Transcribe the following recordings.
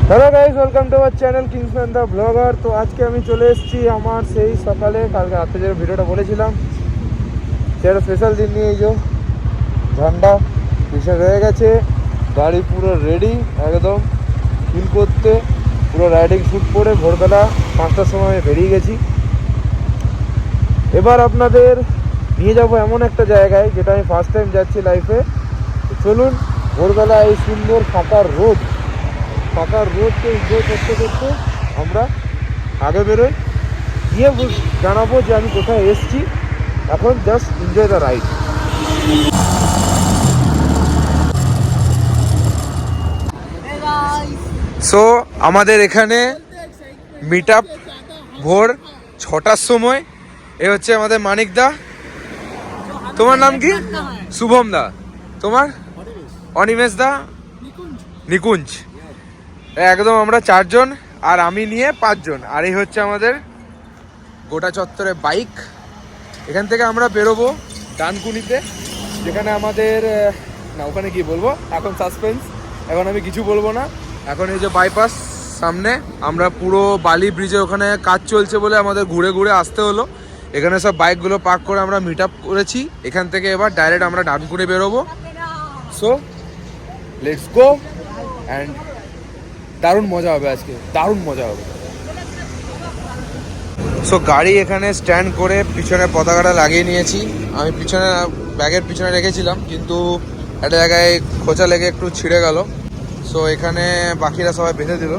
Hello guys, welcome to our channel Kingsman the blogger. তো আজকে আমি চলে এসেছি আমার সেই সকালে, কালকে রাতে যে ভিডিওটা বলেছিলাম সেটা স্পেশাল দিন নিয়ে। এই যে ঝান্ডা পিছনে রয়ে গেছে, গাড়ি পুরো রেডি একদম ফিল করতে, পুরো রাইডিং শ্যুট পরে ভোরবেলা 5টার সময় বেরিয়ে গেছি। এবার আপনাদের নিয়ে যাব এমন একটা জায়গায় যেটা আমি ফার্স্ট টাইম যাচ্ছি লাইফে। চলুন ভোরবেলা এই সুন্দর ফাঁকার রোডকে এনজয় করতে করতে আমরা আগে বেরোই, গিয়ে জানাবো যে আমি কোথায় এসেছি। এখন just enjoy the ride. So আমাদের এখানে মিট আপ ভোর 6টার সময়। এ হচ্ছে আমাদের মানিক দা। তোমার নাম কি? শুভম দা। তোমার? অনিমেষ দা। নিকুঞ্জ। একদম আমরা 4 জন, আর আমি নিয়ে 5 জন। আর এই হচ্ছে আমাদের গোটা চত্বরে বাইক। এখান থেকে আমরা বেরোবো ডানকুনিতে, যেখানে আমাদের না, ওখানে কি বলবো এখন, সাসপেন্স। এখন আমি কিছু বলবো না। এখন এই যে বাইপাস সামনে, আমরা পুরো বালি ব্রিজে ওখানে কাজ চলছে বলে আমাদের ঘুরে ঘুরে আসতে হলো। এখানে সব বাইকগুলো পার্ক করে আমরা মিট আপ করেছি। এখান থেকে এবার ডাইরেক্ট আমরা ডানকুনি বেরোবো। So let's go. অ্যান্ড দারুণ মজা হবে আজকে, দারুণ মজা হবে। সো গাড়ি এখানে স্ট্যান্ড করে পিছনে পতাকাটা লাগিয়ে নিয়েছি। আমি পিছনে ব্যাগের পিছনে রেখেছিলাম, কিন্তু একটা জায়গায় খোঁচা লেগে একটু ছিঁড়ে গেল। সো এখানে বাকিরা সবাই বেঁধে দিল।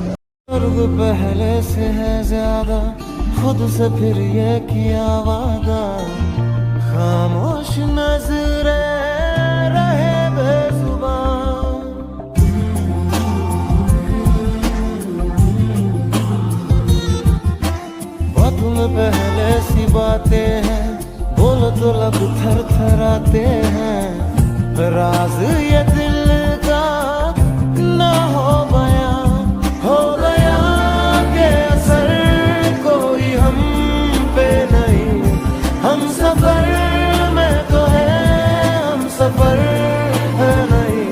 पहले सी बातें हैं, बोलो तो लब थर थराते हैं, राज ये दिल का ना हो गया के असर कोई हम पे नहीं। हम सफर में तो है, हम सफर है नहीं।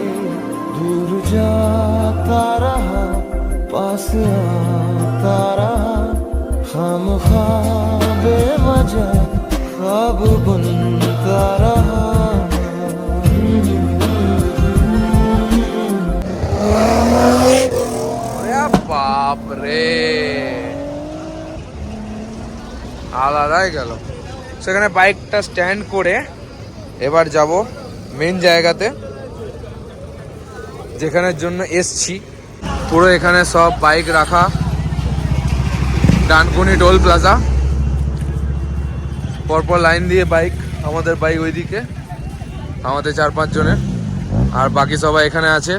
दूर जाता रहा, पास आता रहा, खामखा बेवजह ख्वाब बुनता रहा। বাপ রে, আলাদাই গেল। সেখানে বাইকটা স্ট্যান্ড করে এবার যাব মেন জায়গাতে, যেখানের জন্য এসছি। পুরো এখানে সব বাইক রাখা, ডানকুনি টোল প্লাজা, পরপর লাইন দিয়ে বাইক। আমাদের বাইক ওইদিকে, আমাদের 4-5 জনের, আর বাকি সবাই এখানে আছে।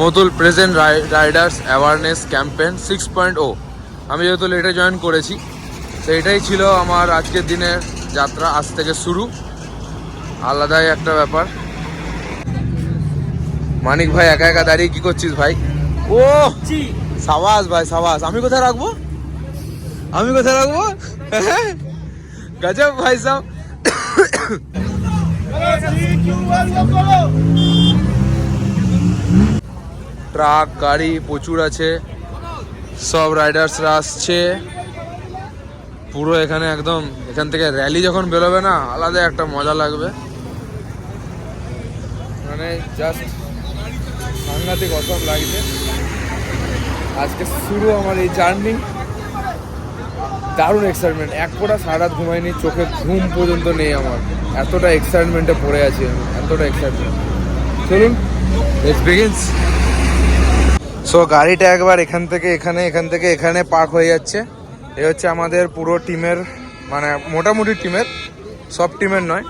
Matul present Riders awareness campaign 6.0। আমি যেহেতু লেটে জয়েন করেছি, তো এটাই ছিল আমার আজকের দিনের যাত্রা। আজ থেকে শুরু, আলাদাই একটা ব্যাপার। মানিক ভাই একা একা দাঁড়িয়ে কি করছিস ভাই? ও সাবাস ভাই, সাবাস। আমি কোথায় রাখবো? গজব ভাই সাহেব। ট্রাক গাড়ি প্রচুর আছে, সব রাইডার্সরা আসছে পুরো এখানে। একদম এখান থেকে র্যালি যখন বেরোবে না, আলাদা একটা মজা লাগবে। মানে জাস্ট সাংঘাতিক অসম লাগছে। আজকে শুরু আমার এই জার্নি, দারুণ এক্সাইটমেন্ট। এক ফোঁটা সারা রাত ঘুমাইনি, চোখে ঘুম পর্যন্ত নেই আমার, এতটা এক্সাইটমেন্টে পড়ে আছি আমি, এতটা এক্সাইটমেন্ট। চলুন লেটস বিগিনস। সো গাড়িটা একবার এখান থেকে এখানে পার্ক হয়ে যাচ্ছে। এ হচ্ছে আমাদের পুরো টিমের, মানে মোটামুটি টিমের, সব টিমের নয়।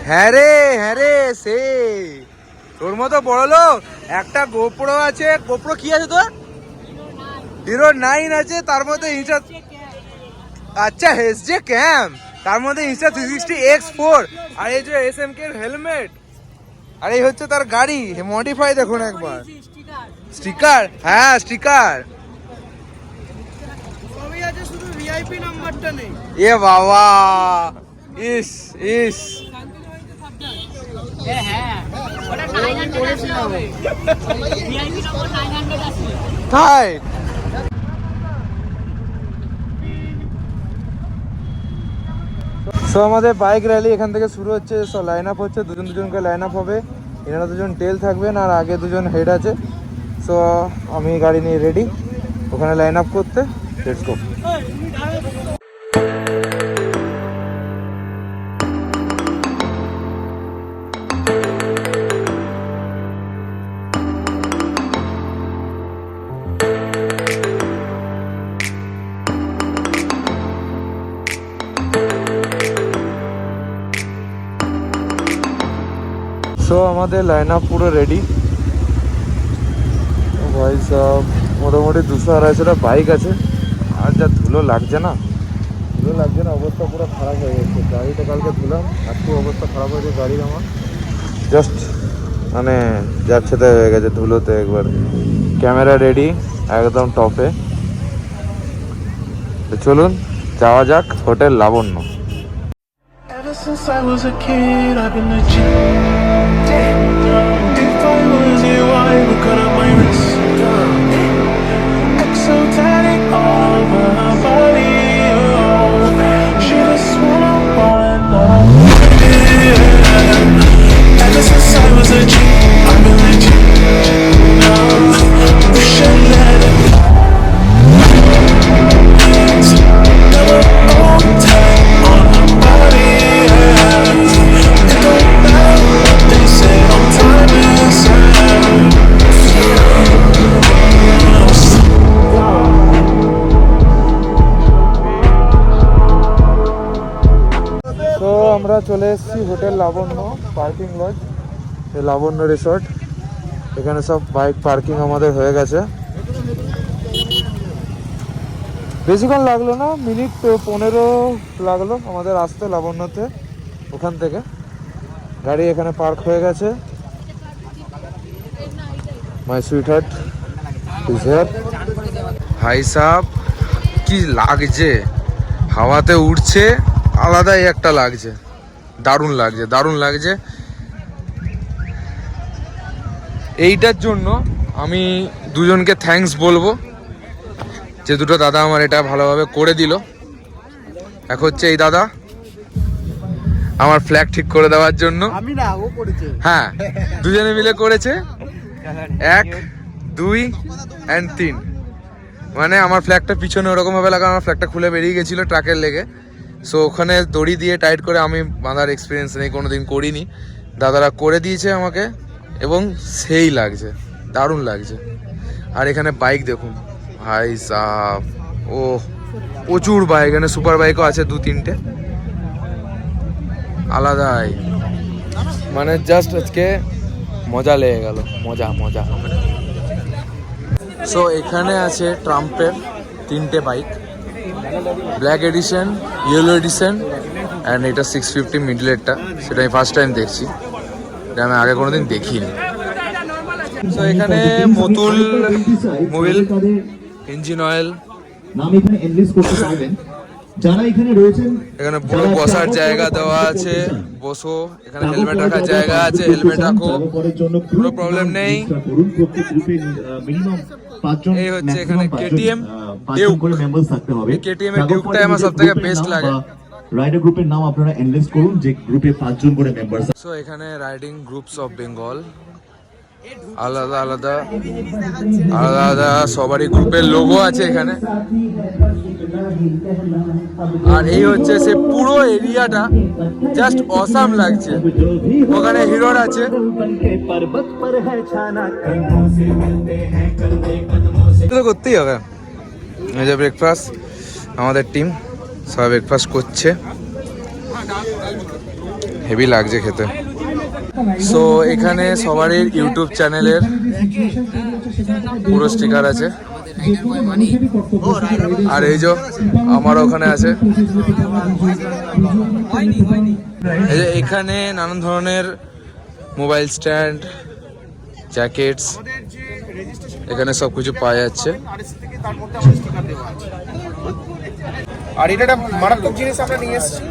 হ্যাঁ রে সে তোর মতো বড় লোক একটা গোপ্রো আছে। গোপ্রো কি আছে তোর? হিরো 9 আছে, তার মধ্যে ইনস্টা, আচ্ছা এসজে ক্যাম, তার মধ্যে ইনস্টা 360X4, আর এই যে SMK এর হেলমেট, আর এই হচ্ছে তার গাড়ি মডিফাই। দেখুন একবার স্টিকার, হ্যাঁ স্টিকার। সবই আছে, শুধু ভিআইপি নাম্বারটা নেই। এ বাবা, ইস হ্যাঁ তাই সো আমাদের বাইক র্যালি এখান থেকে শুরু হচ্ছে। সো লাইন আপ হচ্ছে, দুজন দুজনকে লাইন আপ হবে। এনারা দুজন টেল থাকবেন আর আগে দুজন হেড আছে। সো আমি গাড়ি নিয়ে রেডি ওখানে লাইন আপ করতে। Let's go. সো আমাদের লাইন আপ পুরো রেডি ভাই সব। মোটামুটি 200-250টা বাইক আছে। আর যা ধুলো লাগছে না, অবস্থা পুরো খারাপ হয়ে গেছে। গাড়িটা কালকে ধুলাম, আজকে অবস্থা খারাপ হয়েছে গাড়ির আমার। জাস্ট মানে যাচ্ছে তাই হয়ে গেছে ধুলোতে একবার। ক্যামেরা রেডি একদম টপে। তো চলুন যাওয়া যাক hotel Labanya. Ever since I was a kid, I've been a G. If I was you, I would cut up my wrist. Exotic all over her body. Oh, she just wanna know. Ever since I was a G, I've been a G. No, we should let it go. Never hold tight on her body. It don't matter what they say, I'm time inside. তো আমরা চলে এসেছি hotel লাবণ্য parking lodge, লাবণ্য resort. এখানে সব bike parking আমাদের হয়ে গেছে। বেশিক্ষণ লাগলো না, মিনিট 15 লাগলো আমাদের আসতে লাবণ্যতে। ওখান থেকে গাড়ি এখানে পার্ক হয়ে গেছে। My sweet heart is here. ভাই সাহেব কি লাগছে, হাওয়াতে উঠছে, আলাদাই একটা লাগছে। দারুণ লাগছে। এইটার জন্য আমি দুজনকে থ্যাঙ্কস বলবো, যে দুটো দাদা আমার এটা ভালোভাবে করে দিল। এক হচ্ছে এই দাদা আমার ফ্ল্যাগ ঠিক করে দেওয়ার জন্য। আমি না, ও করেছে। হ্যাঁ, দুজনে মিলে করেছে। 1, 2 and 3। মানে আমার ফ্ল্যাগটা পিছনে ওরকম ভাবে লাগা, আমার ফ্ল্যাগটা খুলে বেরিয়ে গেছিলো ট্রাকের লেগে। সো ওখানে দড়ি দিয়ে টাইট করে, আমি বাঁধার এক্সপিরিয়েন্স নেই, কোনোদিন করিনি। দাদারা করে দিয়েছে আমাকে এবং সেই লাগছে, দারুণ লাগছে। আর এখানে বাইক দেখুন ভাই সাহেব, ও প্রচুর বাইক। এখানে সুপার বাইকও আছে 2-3টে আলাদাই। মানে জাস্ট আজকে মজা লেগে গেল, মজা। সো এখানে আছে ট্রাম্পের 3টে bike, black addition, yellow addition and এটা 650 মিডলেরটা। সেটা আমি ফার্স্ট টাইম দেখছি, এটা আমি আগে কোনোদিন দেখিনি। সো এখানে মতুল মোবিল, ইঞ্জিন অয়েল, নাম এখানে এনলিস্ট করতে পারবেন। যারা এখানে রয়েছেন, এখানে পুরো বসার জায়গা দেওয়া আছে, বসো। এখানে হেলমেট রাখার জায়গা আছে, হেলমেট রাখো, কোনো প্রবলেম নেই। মিনিমাম 5 জন, এই হচ্ছে এখানে কেটিএম 5 জন করে মেম্বারস থাকতে হবে। কেটিএম এর ডিউকটাই আমার সবথেকে বেস্ট লাগে। রাইডার গ্রুপের নাম আপনারা এনলিস্ট করুন, যে গ্রুপে 5 জন করে মেম্বারস। সো এখানে রাইডিং গ্রুপস অফ বেঙ্গল, আলাদা আলাদা সবারই গ্রুপের লোগো আছে এখানে। আর এই হচ্ছে সে পুরো এরিয়াটা, জাস্ট অসাম লাগছে। ওখানে হিরোর আছে, তো করতেই হবে। এই যে ব্রেকফাস্ট, আমাদের টিম সবাই ব্রেকফাস্ট করছে, হেভি লাগছে খেতে। সো এখানে সবারই ইউটিউব চ্যানেলের পুরো স্টিকার আছে। আর এই যে আমার ওখানে আছে। এই যে এখানে নানান ধরনের মোবাইল স্ট্যান্ড, জ্যাকেটস, এখানে সব কিছু পাওয়া যাচ্ছে। আর এটা একটা মারাত্মক জিনিস আমরা নিয়ে এসেছি।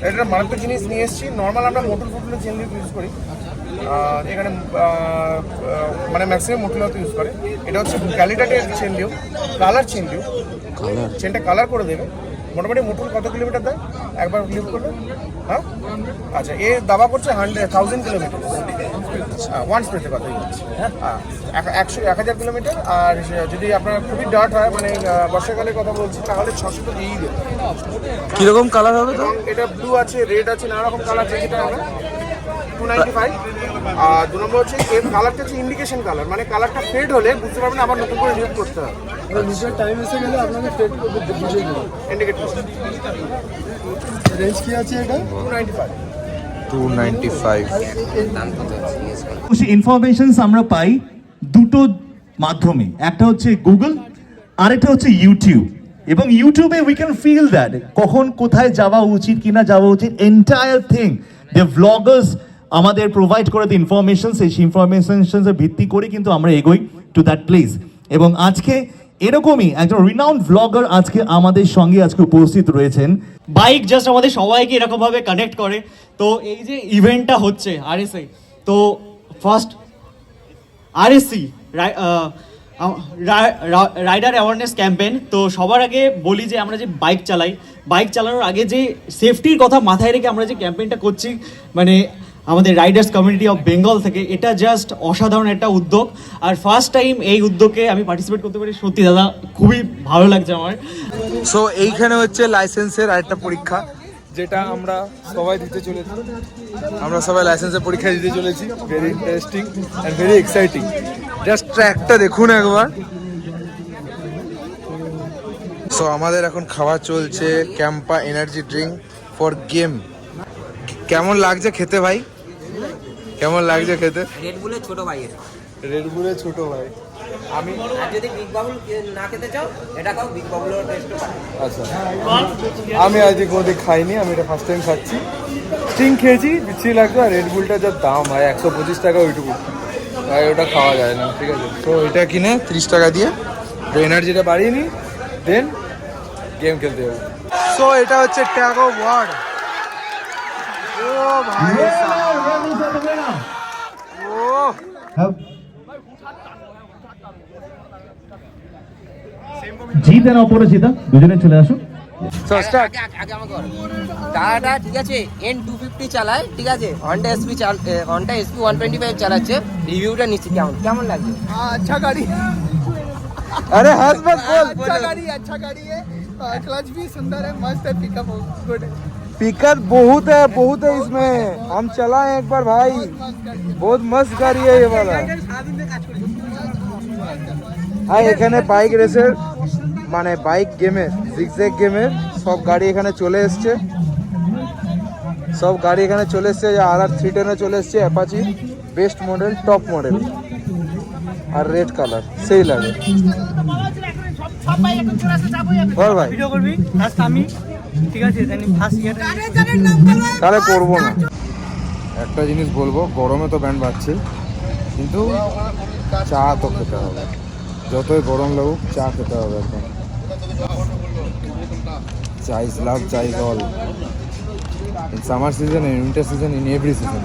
এটা মারাত্মক জিনিস নিয়ে এসেছি। নর্মাল আমরা মোটর ফোটলের চেন লিভ ইউজ করি, এখানে মানে ম্যাক্সিমাম মোটর হয়তো ইউজ করে। এটা হচ্ছে ক্যালিটাটের চেন লিভ, কালার চেন লিভ, চেনটা কালার করে দেবে। মোটামুটি মোটর কত কিলোমিটার দেয় একবার লিভ করবে? হ্যাঁ, আচ্ছা, এ দাবা করছে 1000 কিলোমিটার ওয়ান স্প্রেতে কথা বলছি। হ্যাঁ, 1000 কিলোমিটার। আর যদি আপনার খুবই ডার্ট হয়, মানে বর্ষাকালের কথা বলছি, তাহলে 600 তো দিয়েই দেবে। কিরকম কালার হবে তো? এটা ব্লু আছে, রেড আছে, নানা রকম কালার আছে। যেটা আমরা 295। আর 2 নম্বর হচ্ছে এর কালারটা হচ্ছে ইন্ডিকেশন কালার, মানে কালারটা ফেড হলে বুঝতে পারবেন আবার নতুন করে রিউজ করতে হবে। নিজের টাইম এসে গেলে আপনাকে ফেড করতে বুঝিয়ে দেবো। ইন্ডিকেট করতে। রেঞ্জ কি আছে এটা? 295। 295। ইনফরমেশনস আমরা পাই দুটো মাধ্যমে, একটা হচ্ছে গুগল, আরেকটা হচ্ছে ইউটিউব। এবং ইউটিউবে উই ক্যান ফিল দ্যাট কখন কোথায় যাওয়া উচিত কিনা যাওয়া উচিত, এন্টায়ার থিং দ্য ভ্লগার্স আমাদের প্রোভাইড করে দ্য ইনফরমেশন, সেই ইনফরমেশনসের ভিত্তি করে কিন্তু আমরা এগোই টু দ্যাট প্লেস। এবং আজকে এরকমই একজন রিনাউন্ড ভ্লগার আজকে আমাদের সঙ্গে আজকে উপস্থিত রয়েছেন। বাইক জাস্ট আমাদের সবাইকে এরকমভাবে কানেক্ট করে। তো এই যে ইভেন্টটা হচ্ছে আরএসআই, তো first RSC rider awareness campaign. তো সবার আগে বলি যে আমরা যে বাইক চালাই, বাইক চালানোর আগে যে সেফটির কথা মাথায় রেখে আমরা যে ক্যাম্পেইনটা করছি, মানে আমাদের রাইডার্স কমিউনিটি অফ বেঙ্গল থেকে, এটা জাস্ট অসাধারণ একটা উদ্যোগ। আর ফার্স্ট টাইম এই উদ্যোগে আমি পার্টিসিপেট করতে পারি, সত্যি দাদা খুবই ভালো লাগছে আমার। সো এইখানে হচ্ছে লাইসেন্সের আরেকটা পরীক্ষা, যেটা আমরা সবাই দিতে চলেছি। আমরা সবাই লাইসেন্সের পরীক্ষা দিতে চলেছি। Very interesting and very exciting. Just ট্র্যাকটা দেখুন একবার। সো আমাদের এখন খাওয়া চলছে Campa energy drink for game. কেমন লাগছে খেতে ভাই? কেমন লাগছে খেতে? রেড বুলের ছোট ভাইয়ের। রেড বুলের ছোট ভাই। আমি আর যদি বিগ বাবুল না খেতে চাও, এটা খাও, বিগ বাবুলের টেস্টও পাবে। আচ্ছা, আমি আজকে কোনোদিন খাইনি, আমি এটা ফার্স্ট টাইম খাচ্ছি। স্টিং খেয়েছি, বিচ্ছিরি লাগতো। আর রেড বুলটা যা দাম ভাই, 125 টাকা ওইটুকু ভাই, ওটা খাওয়া যায় না। ঠিক আছে, তো এটা কিনে 30 টাকা দিয়ে এনার্জিটা বাড়িয়ে নিই, দেন গেম খেলতে যাবো। সো এটা হচ্ছে ট্যাগ অফ ওয়ার। ও ভাই জিৎ আর অপরাজিতা দুজনে চলে আসুন। আগে আমাকে দাদা, ঠিক আছে, N250 চালায়, ঠিক আছে, হন্ডা এসপি 125 চালাচ্ছে। রিভিউটা নিচ্ছি, কেমন লাগছে? अच्छा गाड़ी है। अरे हंस मत बोल। अच्छा गाड़ी है। क्लच भी सुंदर है, मस्त है, पिकअप गुड है। पिकअप बहुत है इसमें। हम चलाए एक बार भाई, बहुत मस्त गाड़ी है ये वाला। আর এখানে বাইক রেসের মানে বাইক গেমের জিগজ্যাগ গেমের সব গাড়ি এখানে চলে এসছে। আর 310 চলে এসছে, Apache best model, top model, আর রেড কালার সেই লাগে। বল ভাই, ভিডিও করবি ফার্স্ট আমি, ঠিক আছে, জানি ফার্স্ট ইয়ার তাহলে করবো না। একটা জিনিস বলবো, গরমে তো ব্যান্ড বাজছে, কিন্তু চা তো খেতে হবে। যতই গরম লাগুক, চা খেতে হবে একদম। চা ইজ লাভ, চা is all. In summer season, in winter season, in every season,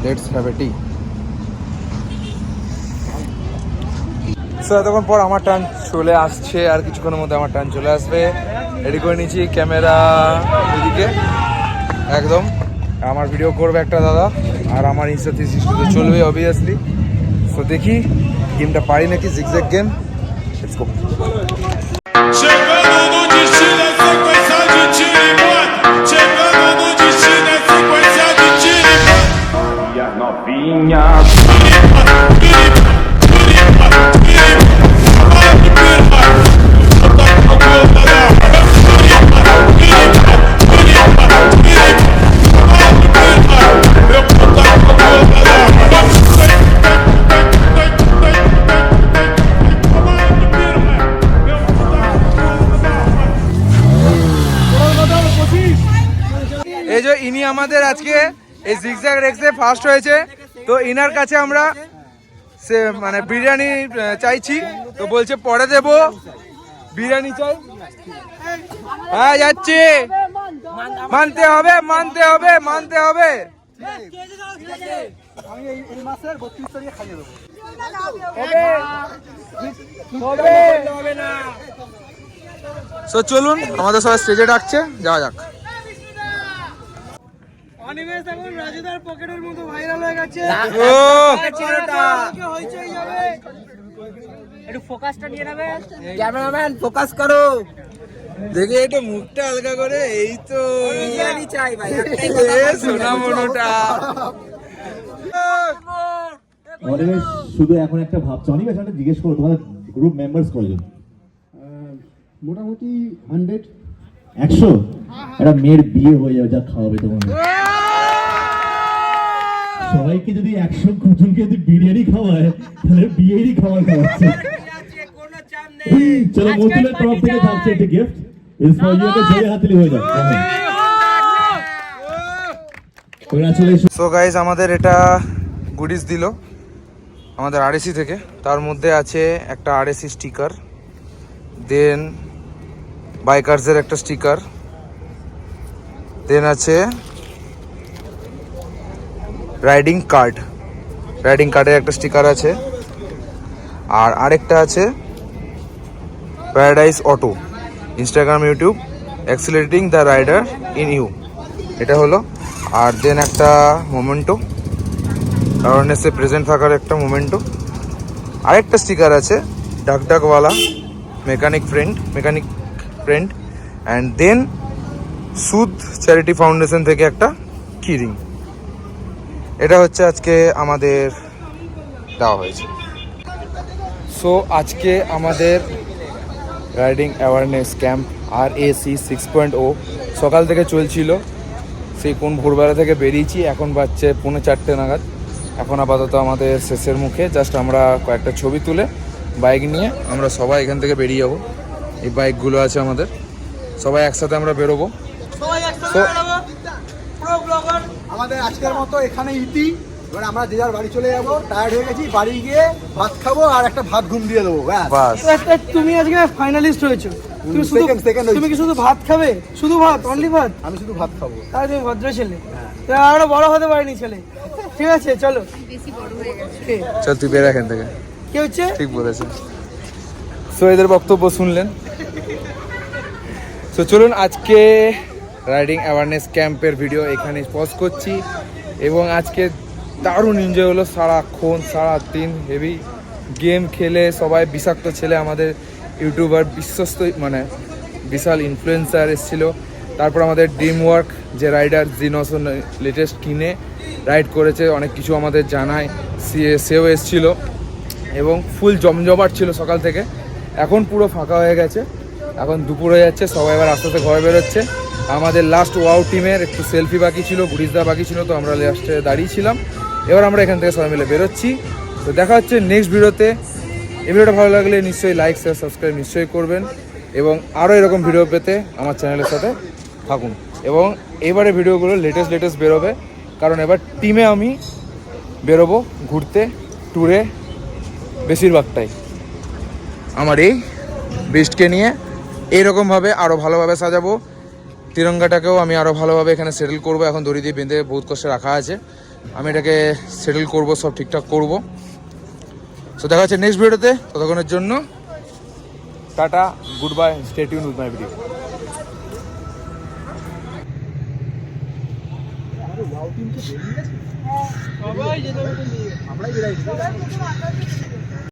let's have a T. So এতক্ষণ পর আমার টার্ন চলে আসছে, আর কিছুক্ষণের মধ্যে আমার টার্ন চলে আসবে। রেডি করে নিয়েছি ক্যামেরা এদিকে একদম। আমার ভিডিও করবে একটা দাদা, আর আমার ইনস্টা 360 চলবে অবভিয়াসলি। সো দেখি গেমটা পারি নাকি, zigzag game. Let's go. Chegando no destino é sequência de tiro e bota. Chegando no destino é sequência de tiro e bota. E as novinhas. এই যে ইনি আমাদের আজকে এই জিগজ্যাগ রেসে ফার্স্ট হয়েছে, তো ইনার কাছে আমরা সে মানে বিরিয়ানি চাইছি, তো বলছে পরে দেবো, বিরিয়ানি চাই। হ্যাঁ যাচ্ছি। মানতে হবে মানতে হবে মানতে হবে। আমি এই মাসের 32 তারিখে খাইয়ে দেবো। সো চলুন, আমাদের সবাই স্টেজে ডাকছে, যাওয়া যাক। অনিমেষ এখন রাজুদার পকেটের মতো ভাইরাল হয়ে গেছে। ও হইচই যাবে। একটু ফোকাসটা নিয়ে নেবে ক্যামেরাম্যান, ফোকাস করো। দেখে একটু মুখটা হালকা করে, এই তো বিরিয়ানি চাই ভাই, সোনা মনোটা। অনিমেষ শুধু এখন একটা ভাবছো, অনিমেষ একটা জিজ্ঞেস করো, তোমাদের গ্রুপ মেম্বার্স কয়জন? মোটামুটি 100। 100? একটা মেয়ের বিয়ে হয়ে যাবে, যা খাওয়াবে তোমার। সবাইকে যদি 100 জনকে যদি বিরিয়ানি খাওয়ায়, তাহলে বিয়েরই খাবার খাওয়াচ্ছে। চলো, মতুলের তরফ থেকে থাকছে একটা গিফট। ইস ফর ইউ, একটা জয় হাতলি হয়ে যাক। কংগ্রাচুলেশন। সো গাইজ, আমাদের এটা গুডিস দিল আমাদের আরএসি থেকে। তার মধ্যে আছে একটা আরএসি স্টিকার, দেন বাইকার্সের একটা স্টিকার, দেন আছে রাইডিং কার্ডের একটা স্টিকার আছে, আর আরেকটা আছে paradise auto, Instagram YouTube accelerating the rider in you, এটা হলো। আর দেন একটা মোমেন্টো, অ্যাওয়ারনেসে প্রেজেন্ট থাকার একটা মোমেন্টো। আরেকটা স্টিকার আছে ডাকওয়ালা মেকানিক ফ্রেন্ড, অ্যান্ড দেন সুদ চ্যারিটি ফাউন্ডেশন থেকে একটা কিরিং। এটা হচ্ছে আজকে আমাদের দেওয়া হয়েছে। সো আজকে আমাদের রাইডিং অ্যাওয়ারনেস ক্যাম্প RAC 6.0 সকাল থেকে চলছিল। সেই কোন ভোরবেলা থেকে বেরিয়েছি, এখন বাজছে 3:45 নাগাদ। এখন আপাতত আমাদের শেষের মুখে, জাস্ট আমরা কয়েকটা ছবি তুলে বাইক নিয়ে আমরা সবাই এখান থেকে বেরিয়ে যাবো। এই বাইকগুলো আছে আমাদের, সবাই একসাথে আমরা বেরোবো। আমাদের আজকের মতো এখানে ইতি। এবার আমরা যে যার বাড়ি চলে যাবো, টায়ার্ড হয়ে গেছি। বাড়ি গিয়ে ভাত খাবো আর একটা ভাত ঘুম দিয়ে দেবো, ব্যাস। বাস, তুমি আজকে ফাইনালিস্ট হয়েছো। তুমি শুধু তুমি কি শুধু ভাত খাবে? শুধু ভাত, অনলি ভাত? আমি শুধু ভাত খাবো। তাহলে তুমি ভদ্র ছেলে, আরো বড় হতে পারিনি ছেলে। ঠিক আছে, চলো। চল তুই বের এখান থেকে। কি হচ্ছে? ঠিক বলেছে। সো এদের বক্তব্য শুনলেন। সো চলুন, আজকে রাইডিং অ্যাওয়ারনেস ক্যাম্পের ভিডিও এখানে পজ করছি। এবং আজকে দারুণ এনজয় হলো, সারাদিন হেভি গেম খেলে সবাই। বিষাক্ত ছেলে আমাদের ইউটিউবার, বিশ্বস্ত মানে বিশাল ইনফ্লুয়েন্সার এসেছিলো। তারপর আমাদের ড্রিম ওয়ার্ক যে রাইডার G900 লেটেস্ট কিনে রাইড করেছে, অনেক কিছু আমাদের জানায়, সেও এসেছিলো এবং ফুল জমজমাট ছিল সকাল থেকে। এখন পুরো ফাঁকা হয়ে গেছে, এখন দুপুর হয়ে যাচ্ছে, সবাই এবার আস্তে আস্তে ঘরে বেরোচ্ছে। আমাদের লাস্ট ওয়াও টিমের একটু সেলফি বাকি ছিল, গুডিসদা বাকি ছিল, তো আমরা লাস্টে দাঁড়িয়েছিলাম। এবার আমরা এখান থেকে সবাই মিলে বেরোচ্ছি। তো দেখা হচ্ছে নেক্সট ভিডিওতে। এই ভিডিওটা ভালো লাগলে নিশ্চয়ই লাইক শেয়ার সাবস্ক্রাইব নিশ্চয়ই করবেন, এবং আরও এরকম ভিডিও পেতে আমার চ্যানেলের সাথে থাকুন। এবং এবারে ভিডিওগুলো লেটেস্ট বেরোবে, কারণ এবার টিমে আমি বেরোবো ঘুরতে, ট্যুরে, বেশিরভাগটাই আমার এই বেস্টকে নিয়ে। এইরকমভাবে আরও ভালোভাবে সাজাবো। তিরঙ্গাটাকেও আমি আরও ভালোভাবে এখানে সেটেল করব। এখন দড়ি দিয়ে বেঁধে বহুত কষ্টে রাখা আছে, আমি এটাকে সেটেল করব, সব ঠিকঠাক করব। সো দেখা হচ্ছে নেক্সট ভিডিওতে। ততক্ষণের জন্য tata, good bye, stay tune with my video. আমরাই বেরাই